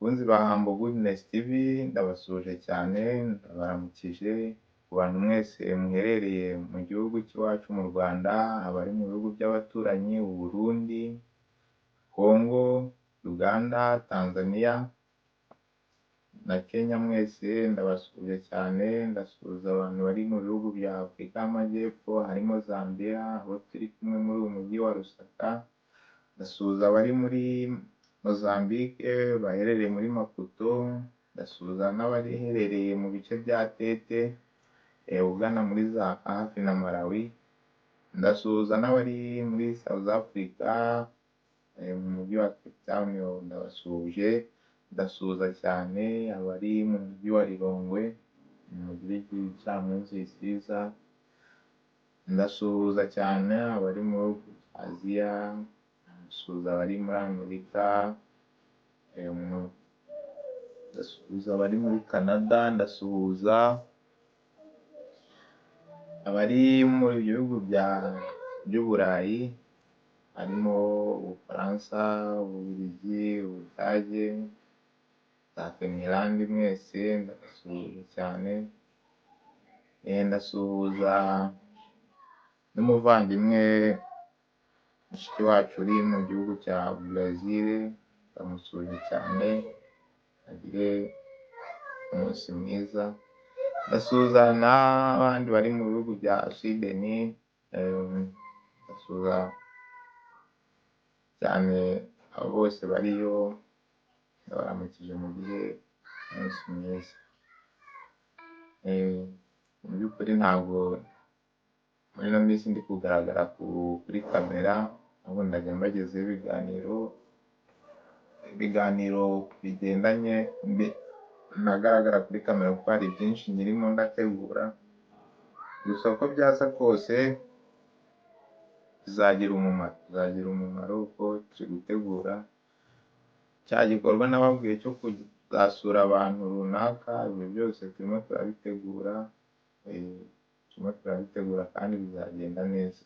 Bakunzi ba Humble Goodness TV ndabasuje cyane, ndabaramukije ku bantu mwese muherereye mu gihugu cy'iwacu mu Rwanda, abari mu bihugu by'abaturanyi u Burundi, Congo, Uganda, Tanzania na Kenya, mwese ndabasuje cyane. Ndasuhuza abantu bari mu bihugu bya Afurika y'Amajyepfo harimo Zambia, aho turi kumwe muri uyu mujyi wa Lusaka. Ndasuhuza abari muri Mozambique baherereye muri Maputo. Ndasuhuza n'abaherereye mu bice bya Tete ugana muri za hafi na Malawi. Ndasuhuza n'abari muri South Africa mu mujyi wa Cape Town ndabasuhuje. Ndasuhuza cyane abari mu mujyi wa Lilongwe mugire igicamunsi cyiza. Ndasuhuza cyane abari muri Aziya, ndasuhuza abari muri Amerika, ndasuhuza abari muri Canada, ndasuhuza abari mu bihugu by'Uburayi harimo Ubufaransa, Ububiligi, Ubudage, za Finland. Mwese ndabasuhuza cyane. Ndasuhuza n'umuvandimwe mushiki wacu uri mu gihugu cya Brazil, ndamusuhuje cyane, agire umunsi mwiza. Ndasuhuza n'abandi bari mu bihugu bya Sweden, ndasuhuza cyane abo bose bariyo, ndabaramukije mugire umunsi mwiza. Mu by'ukuri ntabwo muri ino minsi ndi kugaragara kuri kamera, ahubwo ndajya mbagezaho ibiganiro bigendanye nagaragara kuri kamera kuko hari byinshi nyirimo ndategura. Gusa uko byaza kose bizagira umumaro kuko turi gutegura cya gikorwa nababwiye cyo kuzasura abantu runaka. Ibyo byose turimo turabitegura kandi bizagenda neza.